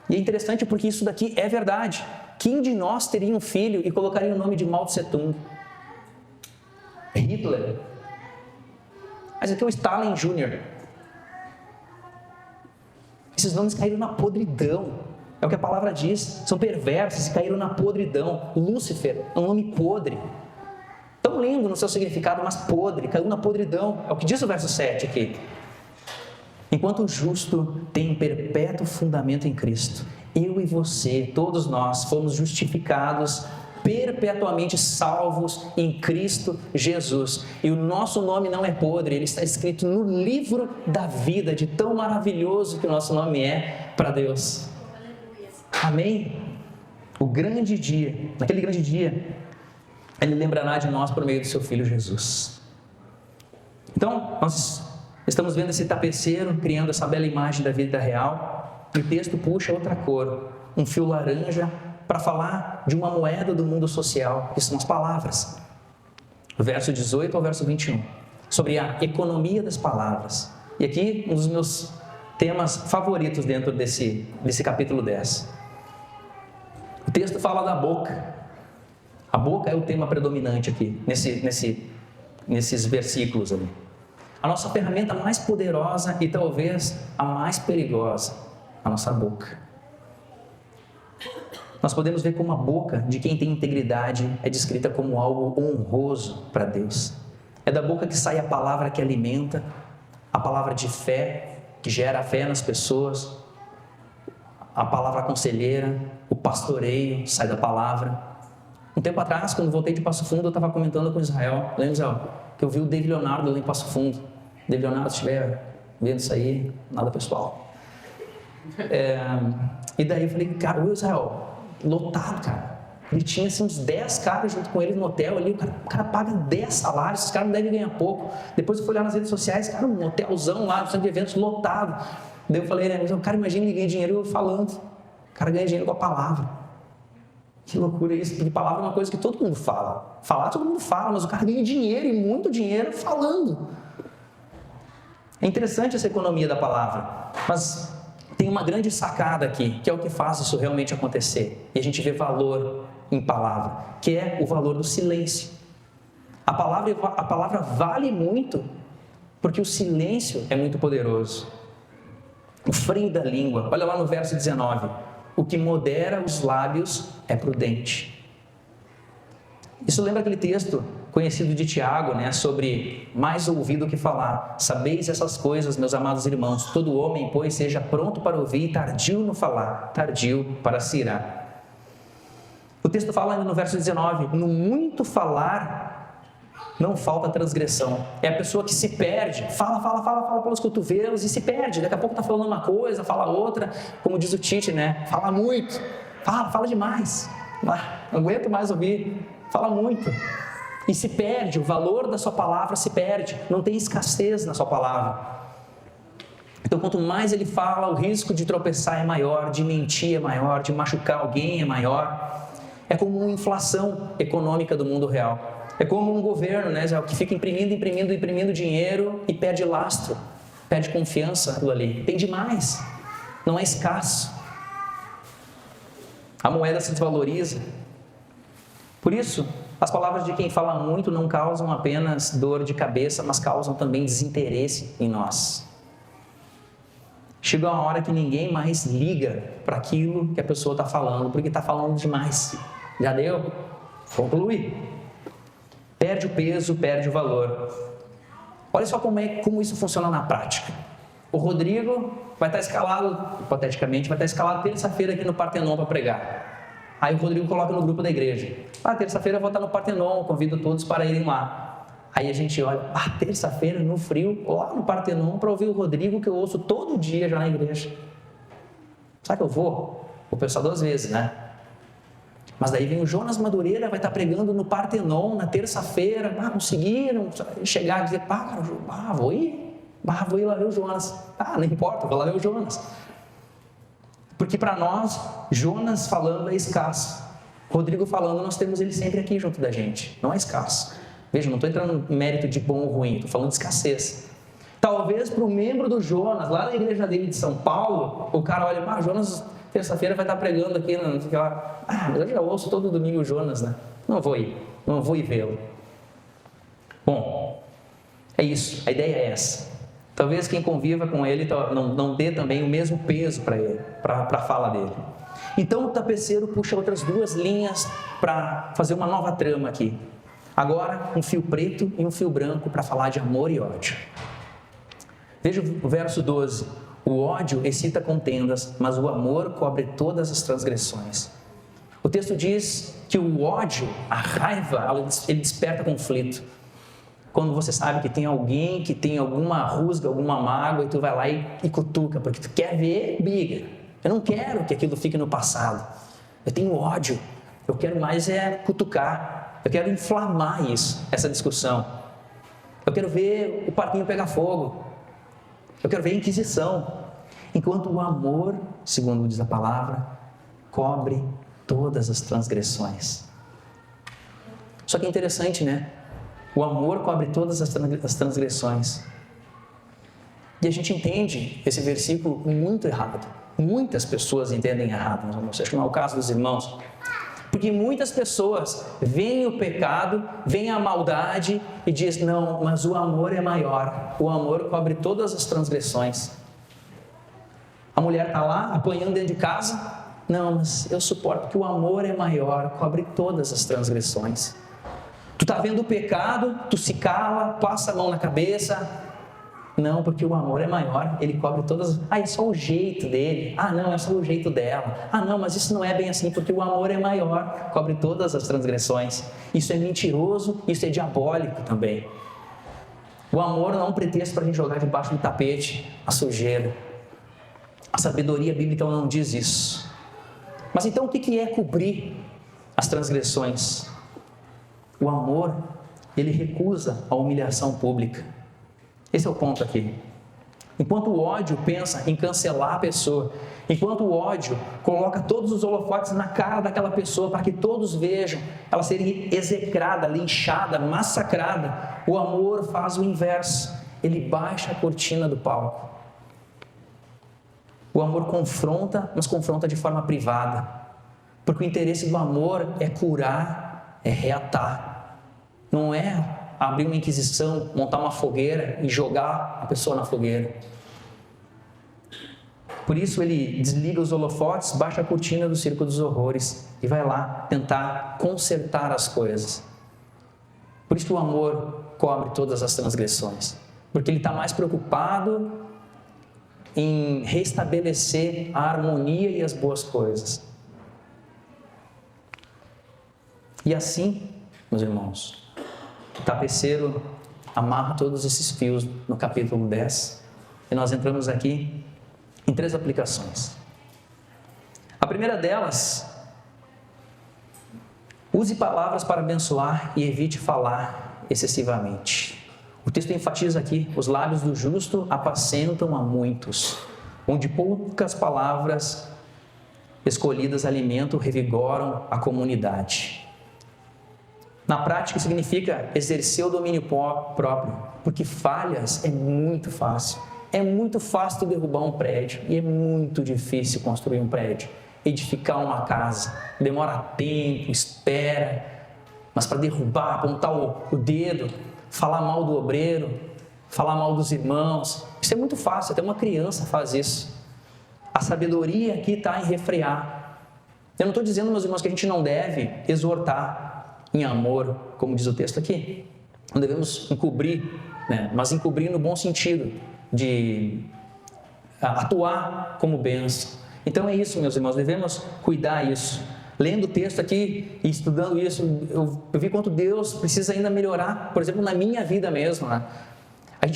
E é interessante porque isso daqui é verdade. Quem de nós teria um filho e colocaria o nome de Mao Tse Tung? Hitler. Mas aqui é o Stalin Jr. Esses nomes caíram na podridão. É o que a palavra diz. São perversos e caíram na podridão. Lúcifer é um nome podre. Tão lindo no seu significado, mas podre. Caiu na podridão. É o que diz o verso 7 aqui. Enquanto o justo tem perpétuo fundamento em Cristo, eu e você, todos nós, fomos justificados, perpetuamente salvos em Cristo Jesus. E o nosso nome não é podre, ele está escrito no livro da vida, de tão maravilhoso que o nosso nome é para Deus. Amém? O grande dia, naquele grande dia, Ele lembrará de nós por meio do seu Filho Jesus. Então, nós estamos vendo esse tapeceiro criando essa bela imagem da vida real, e o texto puxa outra cor, um fio laranja, para falar de uma moeda do mundo social, que são as palavras. Do verso 18 ao verso 21, sobre a economia das palavras. E aqui, um dos meus temas favoritos dentro desse capítulo 10. O texto fala da boca. A boca é o tema predominante aqui, nesses versículos ali. A nossa ferramenta mais poderosa e talvez a mais perigosa, a nossa boca. Nós podemos ver como a boca de quem tem integridade é descrita como algo honroso para Deus. É da boca que sai a palavra que alimenta, a palavra de fé, que gera fé nas pessoas, a palavra conselheira, o pastoreio sai da palavra. Um tempo atrás, quando voltei de Passo Fundo, eu estava comentando com o Israel, lembra, Israel, que eu vi o David Leonardo lá em Passo Fundo. David Leonardo, se estiver vendo isso aí, nada pessoal. E daí eu falei, cara, o Israel, lotado, cara. Ele tinha assim, uns 10 caras junto com ele no hotel ali, o cara paga 10 salários, esses caras não devem ganhar pouco. Depois eu fui olhar nas redes sociais, cara, um hotelzão lá, um centro de eventos lotado. Daí eu falei, né, mas o cara, imagina, ele ganha dinheiro falando. O cara ganha dinheiro com a palavra. Que loucura isso, porque palavra é uma coisa que todo mundo fala. Falar todo mundo fala, mas o cara ganha dinheiro e muito dinheiro falando. É interessante essa economia da palavra, mas tem uma grande sacada aqui, que é o que faz isso realmente acontecer. E a gente vê valor em palavra, que é o valor do silêncio. A palavra vale muito, porque o silêncio é muito poderoso. O freio da língua, olha lá no verso 19. O que modera os lábios é prudente. Isso lembra aquele texto conhecido de Tiago, né, sobre mais ouvir do que falar. Sabeis essas coisas, meus amados irmãos. Todo homem, pois, seja pronto para ouvir e tardio no falar, tardio para se irar. O texto fala no verso 19, no muito falar não falta transgressão. É a pessoa que se perde, fala pelos cotovelos e se perde. Daqui a pouco está falando uma coisa, fala outra, como diz o Tite, né? Fala muito, fala demais. Não aguento mais ouvir, fala muito. E se perde, o valor da sua palavra se perde, não tem escassez na sua palavra. Então, quanto mais ele fala, o risco de tropeçar é maior, de mentir é maior, de machucar alguém é maior. É como uma inflação econômica do mundo real. É como um governo, né, que fica imprimindo dinheiro e perde lastro, perde confiança aquilo ali. Tem demais, não é escasso. A moeda se desvaloriza. Por isso, as palavras de quem fala muito não causam apenas dor de cabeça, mas causam também desinteresse em nós. Chega uma hora que ninguém mais liga para aquilo que a pessoa está falando, porque está falando demais. Já deu? Conclui. Perde o peso, perde o valor. Olha só como isso funciona na prática. O Rodrigo vai estar escalado, hipoteticamente, vai estar escalado terça-feira aqui no Partenon para pregar. Aí o Rodrigo coloca no grupo da igreja. Terça-feira eu vou estar no Partenon, convido todos para irem lá. Aí a gente olha, terça-feira no frio, lá no Partenon, para ouvir o Rodrigo, que eu ouço todo dia já na igreja. Será que eu vou? Vou pensar 2 vezes, né? Mas daí vem o Jonas Madureira, vai estar pregando no Partenon na terça-feira. Conseguiram chegar e dizer, cara, vou ir. Vou ir lá ver o Jonas. Não importa, vou lá ver o Jonas. Porque para nós, Jonas falando é escasso. Rodrigo falando, nós temos ele sempre aqui junto da gente. Não é escasso. Veja, não estou entrando no mérito de bom ou ruim, estou falando de escassez. Talvez para o membro do Jonas, lá na igreja dele de São Paulo, o cara olha, Jonas terça-feira vai estar pregando aqui, não sei o que lá. Mas eu já ouço todo domingo o Jonas, né? Não vou ir vê-lo. Bom, é isso, a ideia é essa. Talvez quem conviva com ele não dê também o mesmo peso para ele, para a fala dele. Então o tapeceiro puxa outras 2 linhas para fazer uma nova trama aqui. Agora, um fio preto e um fio branco para falar de amor e ódio. Veja o verso 12. O ódio excita contendas, mas o amor cobre todas as transgressões. O texto diz que o ódio, a raiva, ele desperta conflito. Quando você sabe que tem alguém que tem alguma rusga, alguma mágoa, e tu vai lá e cutuca, porque tu quer ver briga. Eu não quero que aquilo fique no passado. Eu tenho ódio. Eu quero mais cutucar. Eu quero inflamar essa discussão. Eu quero ver o parquinho pegar fogo. Eu quero ver a inquisição. Enquanto o amor, segundo diz a palavra, cobre todas as transgressões. Só que é interessante, né? O amor cobre todas as transgressões. E a gente entende esse versículo muito errado. Muitas pessoas entendem errado, acho que não é o caso dos irmãos. Porque muitas pessoas veem o pecado, veem a maldade e dizem, não, mas o amor é maior. O amor cobre todas as transgressões. A mulher está lá, apanhando dentro de casa. Não, mas eu suporto, porque o amor é maior, cobre todas as transgressões. Tu está vendo o pecado, tu se cala, passa a mão na cabeça. Não, porque o amor é maior, ele cobre todas. É só o jeito dele. Não, é só o jeito dela. Não, mas isso não é bem assim, porque o amor é maior, cobre todas as transgressões. Isso é mentiroso, isso é diabólico também. O amor não é um pretexto para a gente jogar debaixo do tapete a sujeira. A sabedoria bíblica não diz isso. Mas então o que é cobrir as transgressões? O amor, ele recusa a humilhação pública. Esse é o ponto aqui. Enquanto o ódio pensa em cancelar a pessoa, enquanto o ódio coloca todos os holofotes na cara daquela pessoa para que todos vejam ela ser execrada, linchada, massacrada, o amor faz o inverso. Ele baixa a cortina do palco. O amor confronta, mas confronta de forma privada. Porque o interesse do amor é curar, é reatar. Não é abrir uma inquisição, montar uma fogueira e jogar a pessoa na fogueira. Por isso ele desliga os holofotes, baixa a cortina do circo dos horrores e vai lá tentar consertar as coisas. Por isso que o amor cobre todas as transgressões. Porque ele está mais preocupado em restabelecer a harmonia e as boas coisas. E assim, meus irmãos, o tapeceiro amarra todos esses fios no capítulo 10 e nós entramos aqui em 3 aplicações. A primeira delas, use palavras para abençoar e evite falar excessivamente. O texto enfatiza aqui, os lábios do justo apacentam a muitos, onde poucas palavras escolhidas alimentam, revigoram a comunidade. Na prática, significa exercer o domínio próprio, porque falhas é muito fácil. É muito fácil derrubar um prédio e é muito difícil construir um prédio. Edificar uma casa demora tempo, espera, mas para derrubar, apontar o dedo, falar mal do obreiro, falar mal dos irmãos, isso é muito fácil, até uma criança faz isso. A sabedoria aqui está em refrear. Eu não estou dizendo, meus irmãos, que a gente não deve exortar em amor, como diz o texto aqui. Não devemos encobrir, né? Mas encobrir no bom sentido, de atuar como bênção. Então é isso, meus irmãos, devemos cuidar disso. Lendo o texto aqui e estudando isso, eu vi quanto Deus precisa ainda melhorar, por exemplo, na minha vida mesmo, né?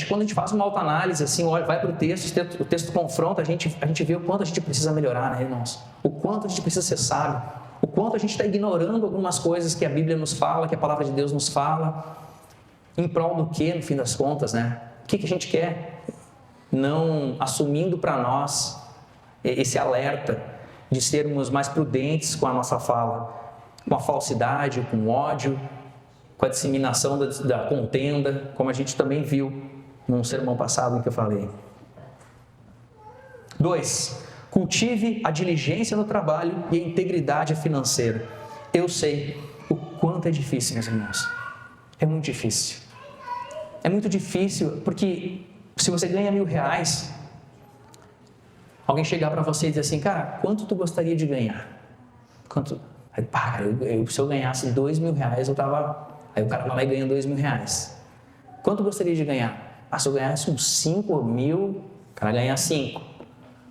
Quando a gente faz uma autoanálise, assim, olha, vai para o texto confronta, a gente vê o quanto a gente precisa melhorar, né, irmãos? O quanto a gente precisa ser sábio, o quanto a gente está ignorando algumas coisas que a Bíblia nos fala, que a palavra de Deus nos fala, em prol do que, no fim das contas, né? O que a gente quer? Não assumindo para nós esse alerta de sermos mais prudentes com a nossa fala, com a falsidade, com o ódio, com a disseminação da contenda, como a gente também viu num sermão passado que eu falei. 2. Cultive a diligência no trabalho e a integridade financeira. Eu sei o quanto é difícil, meus irmãos. É muito difícil. É muito difícil porque se você ganha R$1.000, alguém chegar para você e dizer assim, cara, quanto tu gostaria de ganhar? Quanto? Se eu ganhasse R$2.000, eu tava... Aí o cara vai lá e ganha R$2.000. Quanto gostaria de ganhar? Se eu ganhasse uns 5.000, o cara ganha 5.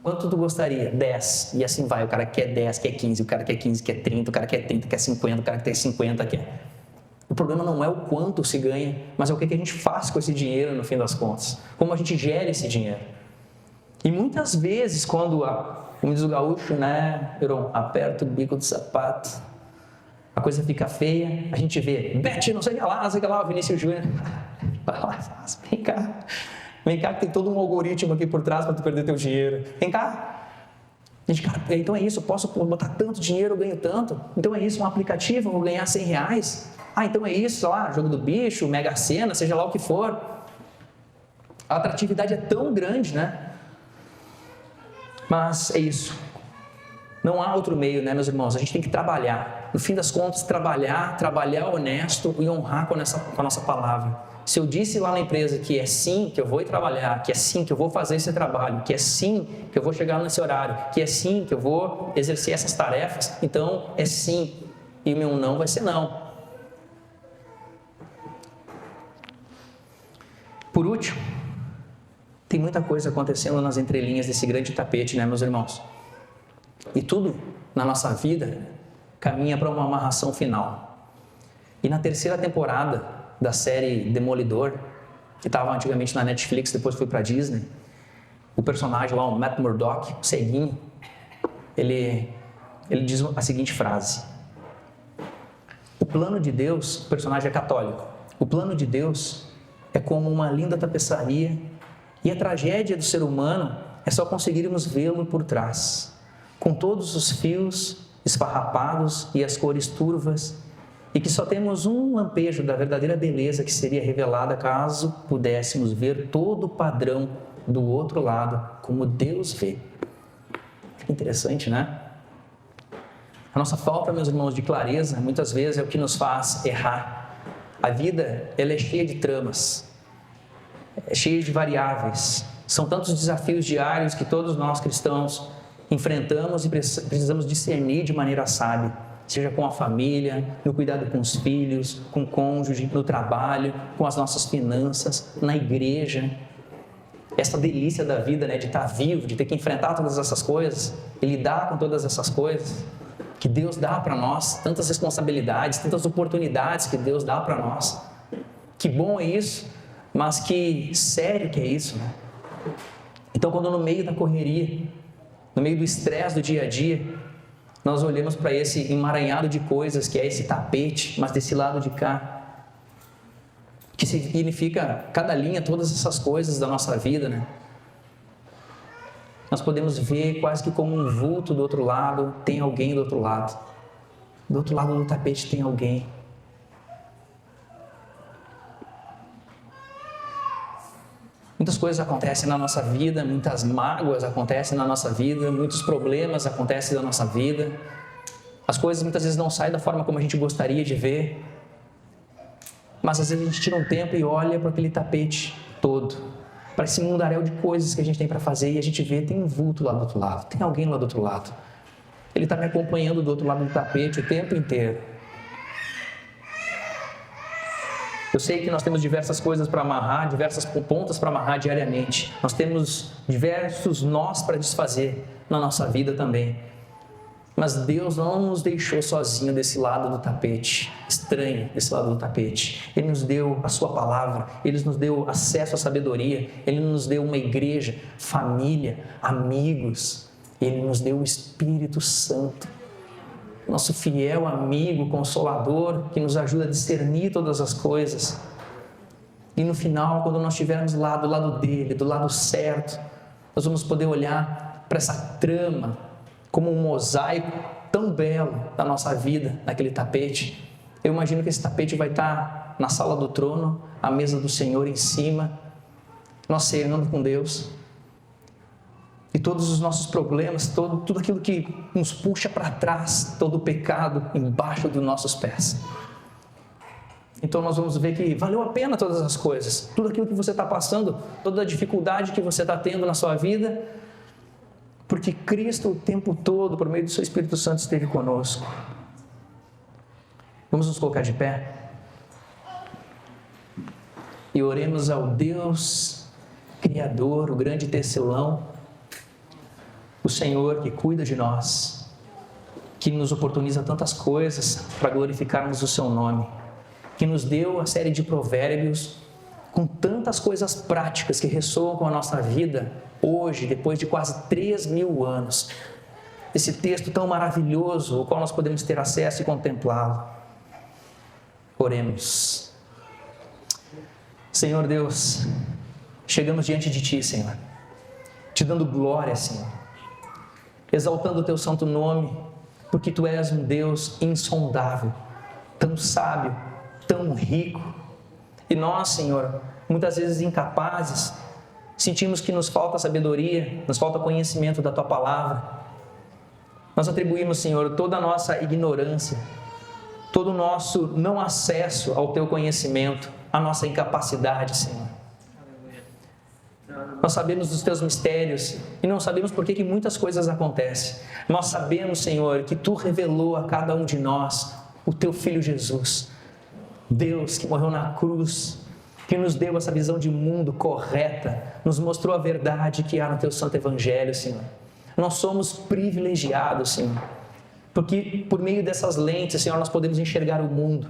Quanto tu gostaria? 10. E assim vai, o cara quer 10, quer 15, o cara quer 15, quer 30, o cara quer 30, quer 50, o cara quer 50, quer... O problema não é o quanto se ganha, mas é o que a gente faz com esse dinheiro no fim das contas. Como a gente gera esse dinheiro. E muitas vezes, quando, como diz o gaúcho, né, aperta o bico do sapato, a coisa fica feia, a gente vê, Bete, não sei o que lá, o Vinícius Júnior. Vai lá, vem cá que tem todo um algoritmo aqui por trás para tu perder teu dinheiro. Vem cá. Gente, cara, então é isso, eu posso botar tanto dinheiro, eu ganho tanto. Então é isso, um aplicativo, eu vou ganhar R$100. Então é isso, sei lá, jogo do bicho, Mega Sena, seja lá o que for. A atratividade é tão grande, né? Mas é isso. Não há outro meio, né, meus irmãos? A gente tem que trabalhar. No fim das contas, trabalhar honesto e honrar com a nossa palavra. Se eu disse lá na empresa que é sim que eu vou ir trabalhar, que é sim que eu vou fazer esse trabalho, que é sim que eu vou chegar nesse horário, que é sim que eu vou exercer essas tarefas, então é sim. E o meu não vai ser não. Por último, tem muita coisa acontecendo nas entrelinhas desse grande tapete, né, meus irmãos? E tudo na nossa vida caminha para uma amarração final. E na terceira temporada da série Demolidor, que estava antigamente na Netflix, depois foi para Disney. O personagem lá, o Matt Murdock, o ceguinho, ele diz a seguinte frase: o plano de Deus, o personagem é católico, o plano de Deus é como uma linda tapeçaria e a tragédia do ser humano é só conseguirmos vê-lo por trás, com todos os fios esfarrapados e as cores turvas, e que só temos um lampejo da verdadeira beleza que seria revelada caso pudéssemos ver todo o padrão do outro lado como Deus vê. Interessante, né? A nossa falta, meus irmãos, de clareza, muitas vezes é o que nos faz errar. A vida, ela é cheia de tramas, é cheia de variáveis. São tantos desafios diários que todos nós cristãos enfrentamos e precisamos discernir de maneira sábia. Seja com a família, no cuidado com os filhos, com o cônjuge, no trabalho, com as nossas finanças, na igreja. Essa delícia da vida, né, de estar vivo, de ter que enfrentar todas essas coisas e lidar com todas essas coisas que Deus dá para nós, tantas responsabilidades, tantas oportunidades que Deus dá para nós. Que bom é isso, mas que sério que é isso, né? Então, quando no meio da correria, no meio do estresse do dia a dia, nós olhamos para esse emaranhado de coisas que é esse tapete, mas desse lado de cá, que significa cada linha, todas essas coisas da nossa vida, né? Nós podemos ver quase que como um vulto do outro lado, tem alguém do outro lado. Do outro lado do tapete tem alguém. Muitas coisas acontecem na nossa vida, muitas mágoas acontecem na nossa vida, muitos problemas acontecem na nossa vida. As coisas muitas vezes não saem da forma como a gente gostaria de ver, mas às vezes a gente tira um tempo e olha para aquele tapete todo, para esse mundaréu de coisas que a gente tem para fazer, e a gente vê, tem um vulto lá do outro lado, tem alguém lá do outro lado. Ele está me acompanhando do outro lado do tapete o tempo inteiro. Eu sei que nós temos diversas coisas para amarrar, diversas pontas para amarrar diariamente. Nós temos diversos nós para desfazer na nossa vida também. Mas Deus não nos deixou sozinho desse lado do tapete, estranho desse lado do tapete. Ele nos deu a sua palavra, Ele nos deu acesso à sabedoria, Ele nos deu uma igreja, família, amigos. Ele nos deu o Espírito Santo, nosso fiel amigo, consolador, que nos ajuda a discernir todas as coisas. E no final, quando nós estivermos lá do lado dele, do lado certo, nós vamos poder olhar para essa trama como um mosaico tão belo da nossa vida, naquele tapete. Eu imagino que esse tapete vai estar na sala do trono, a mesa do Senhor em cima, nós ceando com Deus. E todos os nossos problemas, tudo aquilo que nos puxa para trás, todo o pecado embaixo dos nossos pés. Então nós vamos ver que valeu a pena todas as coisas, tudo aquilo que você está passando, toda a dificuldade que você está tendo na sua vida, porque Cristo o tempo todo, por meio do seu Espírito Santo, esteve conosco. Vamos nos colocar de pé e oremos ao Deus Criador, o grande tecelão, o Senhor que cuida de nós, que nos oportuniza tantas coisas para glorificarmos o seu nome, que nos deu a série de provérbios com tantas coisas práticas que ressoam com a nossa vida hoje, depois de quase 3.000 anos. Esse texto tão maravilhoso, o qual nós podemos ter acesso e contemplá-lo. Oremos. Senhor Deus, chegamos diante de Ti, Senhor, te dando glória, Senhor, exaltando o Teu santo nome, porque Tu és um Deus insondável, tão sábio, tão rico. E nós, Senhor, muitas vezes incapazes, sentimos que nos falta sabedoria, nos falta conhecimento da Tua palavra. Nós atribuímos, Senhor, toda a nossa ignorância, todo o nosso não acesso ao Teu conhecimento, a nossa incapacidade, Senhor. Nós sabemos dos Teus mistérios e não sabemos por que muitas coisas acontecem. Nós sabemos, Senhor, que Tu revelou a cada um de nós o Teu Filho Jesus, Deus que morreu na cruz, que nos deu essa visão de mundo correta, nos mostrou a verdade que há no Teu Santo Evangelho, Senhor. Nós somos privilegiados, Senhor, porque por meio dessas lentes, Senhor, nós podemos enxergar o mundo,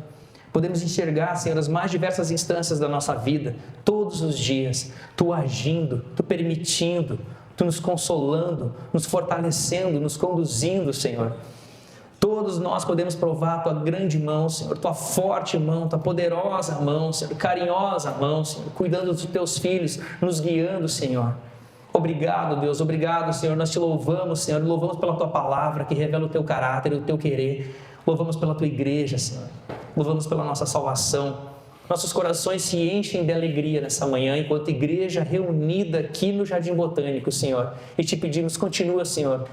Podemos enxergar, Senhor, as mais diversas instâncias da nossa vida, todos os dias, Tu agindo, Tu permitindo, Tu nos consolando, nos fortalecendo, nos conduzindo, Senhor. Todos nós podemos provar a Tua grande mão, Senhor, Tua forte mão, Tua poderosa mão, Senhor, carinhosa mão, Senhor, cuidando dos Teus filhos, nos guiando, Senhor. Obrigado, Deus, obrigado, Senhor, nós Te louvamos, Senhor, louvamos pela Tua palavra que revela o Teu caráter e o Teu querer, louvamos pela Tua igreja, Senhor, louvamos pela nossa salvação. Nossos corações se enchem de alegria nessa manhã, enquanto igreja reunida aqui no Jardim Botânico, Senhor, e Te pedimos, continua, Senhor,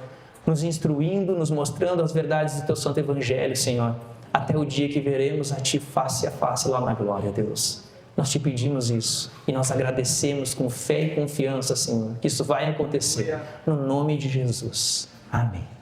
nos instruindo, nos mostrando as verdades do Teu Santo Evangelho, Senhor, até o dia que veremos a Ti face a face lá na glória, Deus. Nós Te pedimos isso e nós agradecemos com fé e confiança, Senhor, que isso vai acontecer, no nome de Jesus. Amém.